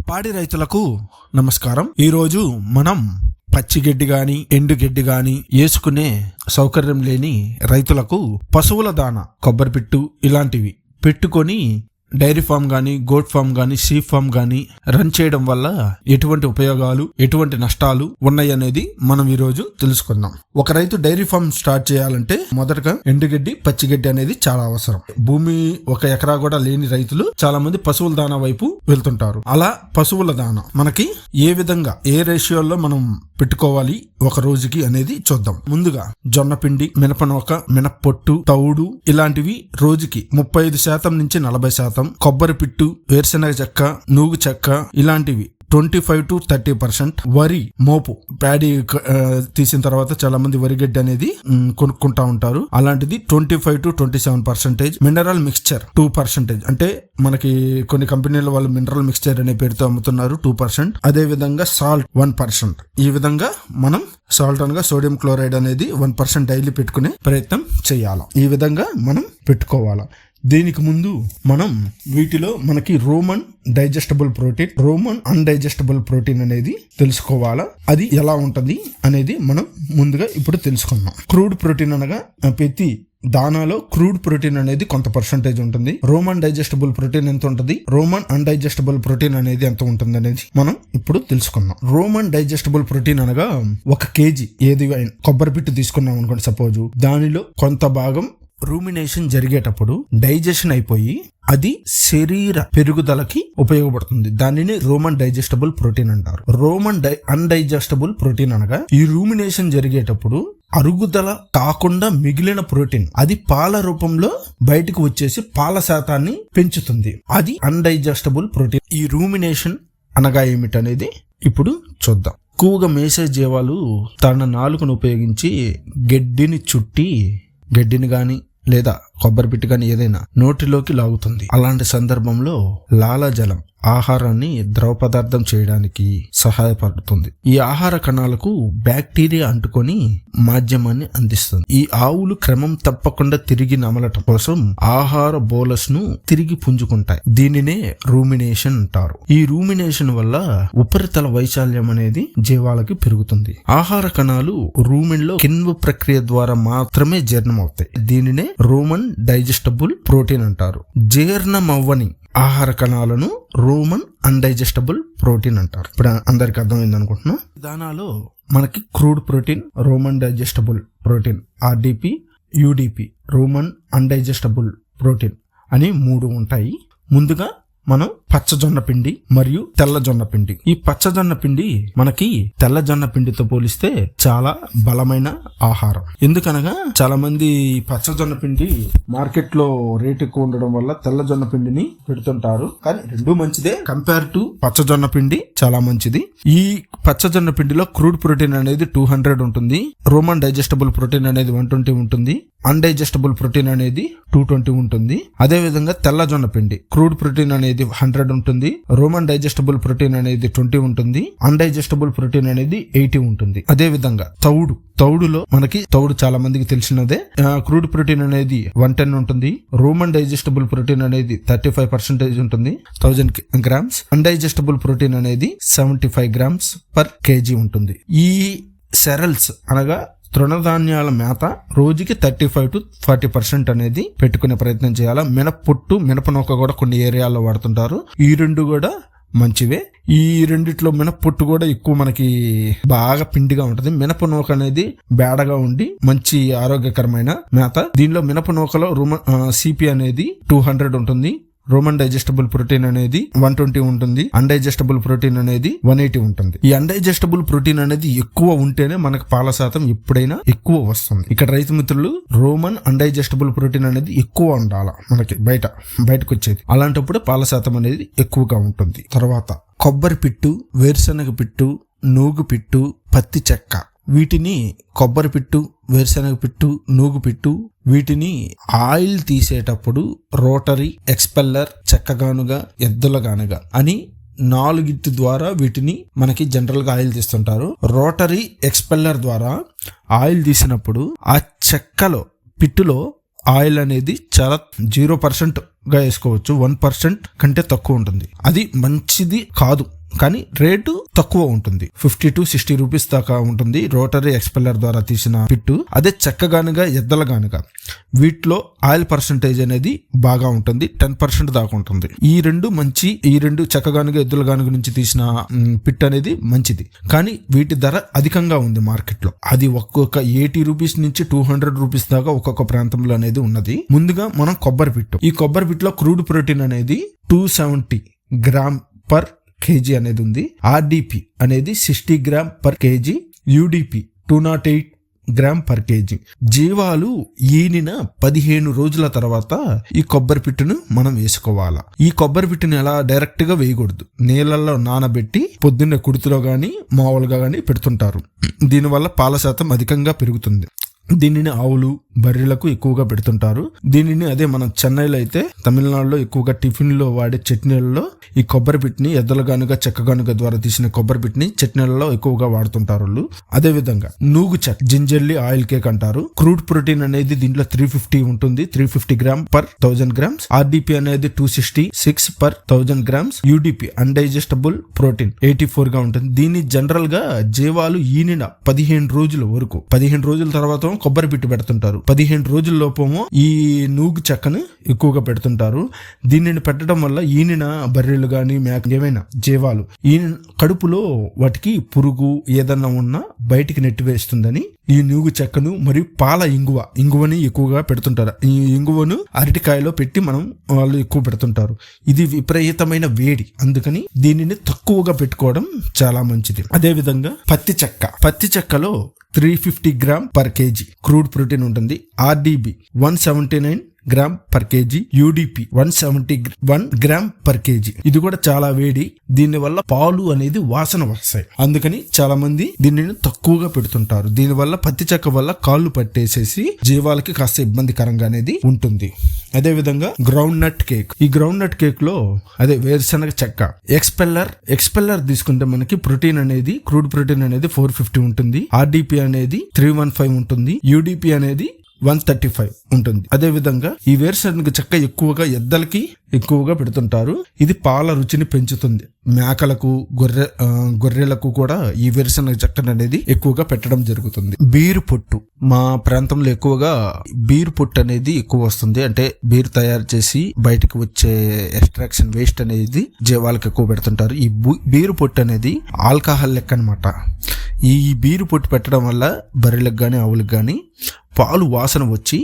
పాడి రైతులకు నమస్కారం. ఈరోజు మనం పచ్చిగడ్డి గాని ఎండుగడ్డి గాని వేసుకునే సౌకర్యం లేని రైతులకు పశువుల దాన, కొబ్బరి పిట్టు ఇలాంటివి పెట్టుకొని డైరీ ఫామ్ గాని, గోట్ ఫామ్ గాని, షీప్ ఫామ్ గాని రన్ చేయడం వల్ల ఎటువంటి ఉపయోగాలు, ఎటువంటి నష్టాలు ఉన్నాయి అనేది మనం ఈ రోజు తెలుసుకుందాం. ఒక రైతు డైరీ ఫామ్ స్టార్ట్ చేయాలంటే మొదటగా ఎండుగడ్డి, పచ్చిగడ్డి అనేది చాలా అవసరం. భూమి 1 ఎకరా కూడా లేని రైతులు చాలా మంది పశువుల దానా వైపు వెళ్తుంటారు. అలా పశువుల దానా మనకి ఏ విధంగా, ఏ రేషియోలో మనం పెట్టుకోవాలి ఒక రోజుకి అనేది చూద్దాం. ముందుగా జొన్న పిండి, మినపనూక, మినప్పొట్టు, తౌడు ఇలాంటివి రోజుకి 35% నుంచి 40%, కొబ్బరి పిట్టు, వేరుశెనగ చెక్క, నూగు చెక్క ఇలాంటివి 25 to 30%, వరి మోపు, ప్యాడీ తీసిన తర్వాత చాలా మంది వరి గడ్డి అనేది కొనుక్కుంటా ఉంటారు. అలాంటిది 25 to 27%, మినరల్ మిక్స్చర్ 2%, అంటే మనకి కొన్ని కంపెనీల వాళ్ళు మినరల్ మిక్స్చర్ అనే పేరుతో అమ్ముతున్నారు 2%. అదే విధంగా సాల్ట్ 1%. ఈ విధంగా మనం సాల్ట్ అనగా సోడియం క్లోరైడ్ అనేది 1% డైలీ పెట్టుకునే ప్రయత్నం చేయాలి. ఈ విధంగా మనం పెట్టుకోవాలా. దీనికి ముందు మనం వీటిలో మనకి Roman digestible protein, Roman undigestible protein అనేది తెలుసుకోవాలా. అది ఎలా ఉంటది అనేది మనం ముందుగా ఇప్పుడు తెలుసుకుందాం. క్రూడ్ ప్రోటీన్ అనగా ప్రతి దానాలో క్రూడ్ ప్రోటీన్ అనేది కొంత పర్సంటేజ్ ఉంటుంది. రోమన్ డైజెస్టబుల్ ప్రోటీన్ ఎంత ఉంటుంది, రోమన్ అన్డైజెస్టబుల్ ప్రోటీన్ అనేది ఎంత ఉంటుంది అనేది మనం ఇప్పుడు తెలుసుకుందాం. రోమన్ డైజెస్టబుల్ ప్రోటీన్ అనగా 1 kg ఏది కొబ్బరి పిట్టు తీసుకున్నాం అనుకోండి సపోజ్, దానిలో కొంత భాగం రూమినేషన్ జరిగేటప్పుడు డైజెషన్ అయిపోయి అది శరీర పెరుగుదలకి ఉపయోగపడుతుంది. దానిని రోమన్ డైజెస్టబుల్ ప్రోటీన్ అంటారు. రోమన్ అన్డైజెస్టబుల్ ప్రోటీన్ అనగా ఈ రూమినేషన్ జరిగేటప్పుడు అరుగుదల కాకుండా మిగిలిన ప్రోటీన్ అది పాల రూపంలో బయటకు వచ్చేసి పాల శాతాన్ని పెంచుతుంది. అది అన్డైజెస్టబుల్ ప్రోటీన్. ఈ రూమినేషన్ అనగా ఏమిటనేది ఇప్పుడు చూద్దాం. ఎక్కువగా మేసే జీవాలు తన నాలుకను ఉపయోగించి గడ్డిని చుట్టి, గడ్డిని గాని లేదా కొబ్బరి పిట్టు కానీ ఏదైనా నోటిలోకి లాగుతుంది. అలాంటి సందర్భంలో లాలాజలం ఆహారాన్ని ద్రవ పదార్థం చేయడానికి సహాయపడుతుంది. ఈ ఆహార కణాలకు బ్యాక్టీరియా అంటుకొని మాధ్యమాన్ని అందిస్తుంది. ఈ ఆవులు క్రమం తప్పకుండా తిరిగి నమలటం కోసం ఆహార బోలస్ ను తిరిగి పుంజుకుంటాయి. దీనినే రూమినేషన్ అంటారు. ఈ రూమినేషన్ వల్ల ఉపరితల వైశాల్యం అనేది జీవాలకి పెరుగుతుంది. ఆహార కణాలు రూమిన్ లో కిణ్వ ప్రక్రియ ద్వారా మాత్రమే జీర్ణం అవుతాయి. దీనినే రోమన్ డైజెస్టబుల్ ప్రోటీన్ అంటారు. జీర్ణమవ్వని ఆహార కణాలను రోమన్ అన్డైజెస్టబుల్ ప్రోటీన్ అంటారు. ఇప్పుడు అందరికి అర్థమైంది అనుకుంటున్నా. దానాలో మనకి crude protein, Roman digestible protein RDP, UDP, Roman undigestible protein అని 3 ఉంటాయి. ముందుగా మనం పచ్చజొన్న పిండి మరియు తెల్లజొన్న పిండి. ఈ పచ్చజొన్న పిండి మనకి తెల్లజొన్న పిండితో పోలిస్తే చాలా బలమైన ఆహారం. ఎందుకనగా చాలా మంది పచ్చజొన్న పిండి మార్కెట్ లో రేట్ ఎక్కువ ఉండడం వల్ల తెల్లజొన్న పిండిని పెడుతుంటారు. కానీ రెండు మంచిదే. కంపేర్ టు పచ్చజొన్న పిండి చాలా మంచిది. ఈ పచ్చజొన్న పిండిలో క్రూడ్ ప్రోటీన్ అనేది 200 ఉంటుంది. రోమన్ డైజెస్టబుల్ ప్రోటీన్ అనేది 120 ఉంటుంది. అన్డైజెస్టబుల్ ప్రోటీన్ అనేది 220 ఉంటుంది. అదే విధంగా తెల్లజొన్న పిండి క్రూడ్ ప్రోటీన్ అనేది 100 ఉంటుంది. రోమన్ డైజెస్టబుల్ ప్రోటీన్ అనేది 20 ఉంటుంది. అన్డైజెస్టబుల్ ప్రోటీన్ అనేది 80 ఉంటుంది. అదే విధంగా తౌడులో మనకి తౌడు చాలా మందికి తెలిసినదే. క్రూడ్ ప్రోటీన్ అనేది 110 ఉంటుంది. రోమన్ డైజెస్టబుల్ ప్రోటీన్ అనేది 35% ఉంటుంది, 1000 grams. అన్డైజెస్టబుల్ ప్రోటీన్ అనేది 75 grams per kg ఉంటుంది. ఈ సెరల్స్ అనగా తృణధాన్యాల మేత రోజుకి 35 to 40% అనేది పెట్టుకునే ప్రయత్నం చేయాలా. మినపొట్టు, మినపనూక కూడా కొన్ని ఏరియాల్లో వాడుతుంటారు. ఈ 2 కూడా మంచివే. ఈ రెండిట్లో మినపొట్టు కూడా ఎక్కువ మనకి బాగా పిండిగా ఉంటది. మినపనూక అనేది బేడగా ఉండి మంచి ఆరోగ్యకరమైన మేత. దీనిలో మినపనూకలో CP అనేది 200 ఉంటుంది. రోమన్ డైజెస్టబుల్ ప్రోటీన్ అనేది 120 ఉంటుంది. అన్డైజెస్టబుల్ ప్రోటీన్ అనేది 180 ఉంటుంది. ఈ అన్డైజెస్టబుల్ ప్రోటీన్ అనేది ఎక్కువ ఉంటేనే మనకు పాల శాతం ఎప్పుడైనా ఎక్కువ వస్తుంది. ఇక్కడ రైతు మిత్రులు రోమన్ అన్డైజెస్టబుల్ ప్రోటీన్ అనేది ఎక్కువ ఉండాల మనకి బయటకు వచ్చేది. అలాంటప్పుడు పాల శాతం అనేది ఎక్కువగా ఉంటుంది. తర్వాత కొబ్బరి పిట్టు, వేరుశెనగ పిట్టు, నూగు పిట్టు, పత్తి చెక్క, వీటిని కొబ్బరి పిట్టు, వేరుశెనగ పిట్టు, నూగు పిట్టు, వీటిని ఆయిల్ తీసేటప్పుడు రోటరీ, ఎక్స్పెల్లర్, చెక్కగానుగా, ఎద్దులగానుగా అని 4 ద్వారా వీటిని మనకి జనరల్ గా ఆయిల్ తీస్తుంటారు. రోటరీ, ఎక్స్పెల్లర్ ద్వారా ఆయిల్ తీసినప్పుడు ఆ చెక్కలో, పిట్టులో ఆయిల్ అనేది చాలా 0% గా వేసుకోవచ్చు. 1% కంటే తక్కువ ఉంటుంది. అది మంచిది కాదు, కానీ రేటు తక్కువ ఉంటుంది. 50 to 60 రూపీస్ దాకా ఉంటుంది రోటరీ ఎక్స్పెల్లర్ ద్వారా తీసిన పిట్టు. అదే చెక్కగానుగా ఎద్దలగానుగా వీటిలో ఆయిల్ పర్సంటేజ్ అనేది బాగా ఉంటుంది, 10% దాకా ఉంటుంది. ఈ రెండు చెక్కగానుగా ఎద్దులగానుగ నుంచి తీసిన పిట్ అనేది మంచిది, కానీ వీటి ధర అధికంగా ఉంది మార్కెట్ లో. అది ఒక్కొక్క 80 రూపీస్ నుంచి 200 రూపీస్ దాకా ఒక్కొక్క ప్రాంతంలో అనేది ఉన్నది. ముందుగా మనం కొబ్బరి పిట్టు. ఈ కొబ్బరి పిట్టులో క్రూడ్ ప్రోటీన్ అనేది 270 గ్రామ్ పర్ కేజీ అనేది ఉంది. ఆర్డిపి అనేది 60 gram per KG, UDP 208 gram per KG. జీవాలు ఈనిన 15 రోజుల తర్వాత ఈ కొబ్బరి పిట్టును మనం వేసుకోవాలా. ఈ కొబ్బరి పిట్టును ఎలా డైరెక్ట్ గా వేయకూడదు, నీళ్ళల్లో నానబెట్టి పొద్దున్నే కుడితిలో గాని మామూలుగా గాని పెడుతుంటారు. దీనివల్ల పాల శాతం అధికంగా పెరుగుతుంది. దీనిని ఆవులు, బర్రెలకు ఎక్కువగా పెడుతుంటారు. దీనిని అదే మనం చెన్నైలో అయితే, తమిళనాడులో ఎక్కువగా టిఫిన్ లో వాడే చట్నీలలో ఈ కొబ్బరి పిట్ని, ఎద్దలగానుగా చెక్కగానుగా ద్వారా తీసిన కొబ్బరి పిట్ని చట్నీలలో ఎక్కువగా వాడుతుంటారు వాళ్ళు. అదే విధంగా నూగు చెక్క, జింజర్లీ ఆయిల్ కేక్ అంటారు. క్రూడ్ ప్రోటీన్ అనేది దీంట్లో 350 ఉంటుంది, 350 గ్రామ్ పర్ 1000 గ్రామ్స్. ఆర్డిపి అనేది 266 per 1000 grams. UDP undigestible protein 84 గా ఉంటుంది. దీన్ని జనరల్ గా జీవాలు ఈనిన 15 రోజుల వరకు, 15 రోజుల తర్వాత కొబ్బరి పిట్టు పెడుతుంటారు. 15 రోజుల లోపమో ఈ నూగు చెక్కను ఎక్కువగా పెడుతుంటారు. దీనిని పెట్టడం వల్ల ఈనిన బర్రెలు గాని మేక ఏమైనా జీవాలు ఈయన కడుపులో వాటికి పురుగు ఏదన్నా ఉన్నా బయటికి నెట్టివేస్తుందని ఈ నూగు చెక్కను మరియు పాల ఇంగువని ఎక్కువగా పెడుతుంటారు. ఈ ఇంగువను అరటికాయలో పెట్టి వాళ్ళు ఎక్కువ పెడుతుంటారు. ఇది విపరీతమైన వేడి, అందుకని దీనిని తక్కువగా పెట్టుకోవడం చాలా మంచిది. అదే విధంగా పత్తి చెక్కలో 350 gram per KG crude protein ఉంటుంది. RDB 179 gram per KG, UDP 171 gram per KG. ఇది కూడా చాలా వేడి, దీని వల్ల పాలు అనేది వాసన వస్తాయి, అందుకని చాలా మంది దీనిని తక్కువగా పెడుతుంటారు. దీనివల్ల పత్తి చెక్క వల్ల కాళ్ళు పట్టేసేసి జీవాలకి కాస్త ఇబ్బందికరంగా అనేది ఉంటుంది. అదే విధంగా గ్రౌండ్ నట్ కేక్. ఈ గ్రౌండ్ నట్ కేక్ లో అదే వేరుశనగ చెక్క ఎక్స్పెల్లర్ తీసుకుంటే మనకి ప్రోటీన్ అనేది, క్రూడ్ ప్రోటీన్ అనేది 450 ఉంటుంది. ఆర్డిపి అనేది 315 ఉంటుంది. యూడిపి అనేది 135 ఉంటుంది. అదే విధంగా ఈ వేరుశనగ చెక్క ఎక్కువగా ఎద్దలకి ఎక్కువగా పెడుతుంటారు. ఇది పాల రుచిని పెంచుతుంది. మేకలకు, గొర్రెలకు కూడా ఈ వేరుశనగ చెక్క అనేది ఎక్కువగా పెట్టడం జరుగుతుంది. బీరు పొట్టు, మా ప్రాంతంలో ఎక్కువగా బీరు పొట్టు అనేది ఎక్కువ వస్తుంది. అంటే బీరు తయారు చేసి బయటకు వచ్చే ఎక్స్ట్రాక్షన్ వేస్ట్ అనేది జీవాలకు ఎక్కువ పెడుతుంటారు. ఈ బీరు పొట్టు అనేది ఆల్కహాల్ లెక్క అనమాట. ఈ బీరు పొట్టు పెట్టడం వల్ల బర్రెలకు గాని ఆవులకు గాని పాలు వాసన వచ్చి,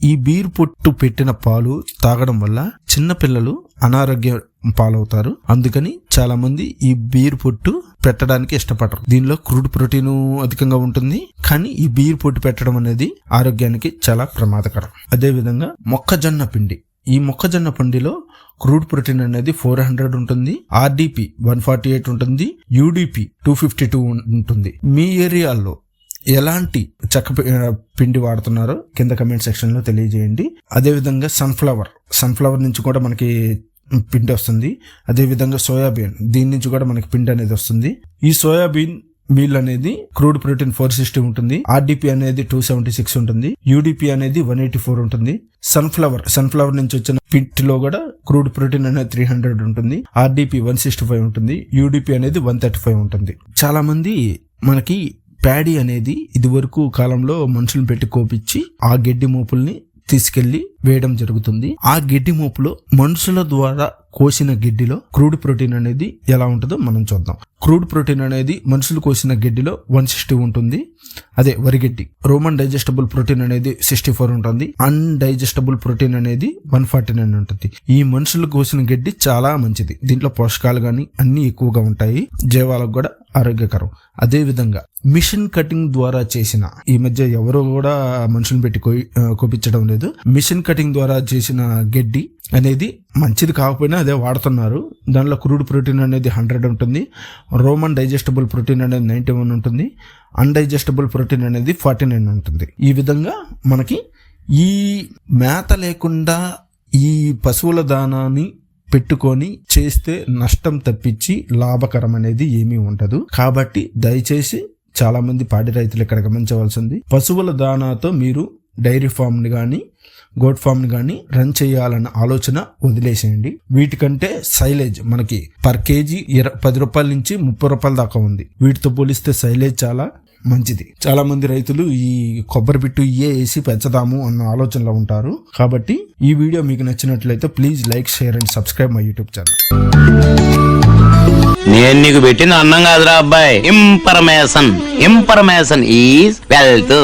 ఈ బీరు పొట్టు పెట్టిన పాలు తాగడం వల్ల చిన్నపిల్లలు అనారోగ్యం పాలవుతారు. అందుకని చాలా మంది ఈ బీరు పొట్టు పెట్టడానికి ఇష్టపడరు. దీనిలో క్రూడ్ ప్రోటీన్ అధికంగా ఉంటుంది, కానీ ఈ బీరు పొట్టు పెట్టడం అనేది ఆరోగ్యానికి చాలా ప్రమాదకరం. అదే విధంగా మొక్కజొన్న పిండి. ఈ మొక్కజొన్న పిండిలో క్రూడ్ ప్రోటీన్ అనేది 400 ఉంటుంది. ఆర్డిపి 148 ఉంటుంది. యూడిపి 252 ఉంటుంది. మీ ఏరియాలో ఎలాంటి చెక్క పిండి వాడుతున్నారో కింద కమెంట్ సెక్షన్ లో తెలియజేయండి. అదే విధంగా సన్ఫ్లవర్ నుంచి కూడా మనకి పిండి వస్తుంది. అదే విధంగా సోయాబీన్, దీని నుంచి కూడా మనకి పిండి అనేది వస్తుంది. ఈ సోయాబీన్ మీల్ అనేది క్రూడ్ ప్రోటీన్ 460 ఉంటుంది. ఆర్డిపి అనేది 276 ఉంటుంది. యూడిపి అనేది 184 ఉంటుంది. సన్ఫ్లవర్ నుంచి వచ్చిన పిట్లో కూడా క్రూడ్ ప్రోటీన్ అనేది 300 ఉంటుంది. ఆర్డిపి 165 ఉంటుంది. యూడిపి అనేది 135 ఉంటుంది. చాలా మంది మనకి ప్యాడీ అనేది ఇదివరకు కాలంలో మనుషులను పెట్టి కోపించి ఆ గడ్డి మోపుల్ని తీసుకెళ్లి వేయడం జరుగుతుంది. ఆ గడ్డి మోపులో మనుషుల ద్వారా కోసిన గడ్డిలో క్రూడ్ ప్రోటీన్ అనేది ఎలా ఉంటుందో మనం చూద్దాం. క్రూడ్ ప్రోటీన్ అనేది మనుషులు కోసిన గడ్డిలో 160 ఉంటుంది. అదే వరిగడ్డి. రోమన్ డైజెస్టబుల్ ప్రోటీన్ అనేది 64 ఉంటుంది. అన్డైజెస్టబుల్ ప్రోటీన్ అనేది 149 ఉంటుంది. ఈ మనుషులు కోసిన గడ్డి చాలా మంచిది. దీంట్లో పోషకాలు గాని అన్ని ఎక్కువగా ఉంటాయి, జీవాలకు కూడా ఆరోగ్యకరం. అదే విధంగా మిషన్ కటింగ్ ద్వారా చేసిన, ఈ మధ్య ఎవరో కూడా మనుషులను పెట్టి కోపించడం లేదు, మిషన్ కటింగ్ ద్వారా చేసిన గడ్డి అనేది మంచిది కాకపోయినా అదే వాడుతున్నారు. దానిలో క్రూడ్ ప్రోటీన్ అనేది 100 ఉంటుంది. రోమన్ డైజెస్టబుల్ ప్రోటీన్ అనేది 91 ఉంటుంది. అన్డైజెస్టబుల్ ప్రోటీన్ అనేది 49 ఉంటుంది. ఈ విధంగా మనకి ఈ మేత లేకుండా ఈ పశువుల దానాన్ని పెట్టుకొని చేస్తే నష్టం తప్పించి లాభకరం అనేది ఏమీ ఉండదు. కాబట్టి దయచేసి చాలా మంది పాడి రైతులు ఇక్కడ గమనించవలసింది, పశువుల దానాతో మీరు డైరీ ఫామ్ని కానీ గోట్ ఫామ్ని కానీ రన్ చేయాలన్న ఆలోచన వదిలేసేయండి. వీటికంటే సైలేజ్ మనకి పర్ కేజీ 10 రూపాయల నుంచి 30 రూపాయల దాకా ఉంది. వీటితో పోలిస్తే సైలేజ్ చాలా మంచిది. చాలా మంది రైతులు ఈ కొబ్బరి పిట్టు వేసి పెంచుదాము అన్న ఆలోచనలో ఉంటారు. కాబట్టి ఈ వీడియో మీకు నచ్చినట్లయితే please like, share and subscribe my YouTube channel. నేను నీకు పెట్టిన అన్నం కాదురా అబ్బాయి, ఇన్ఫర్మేషన్ ఈజ్ వెల్త్.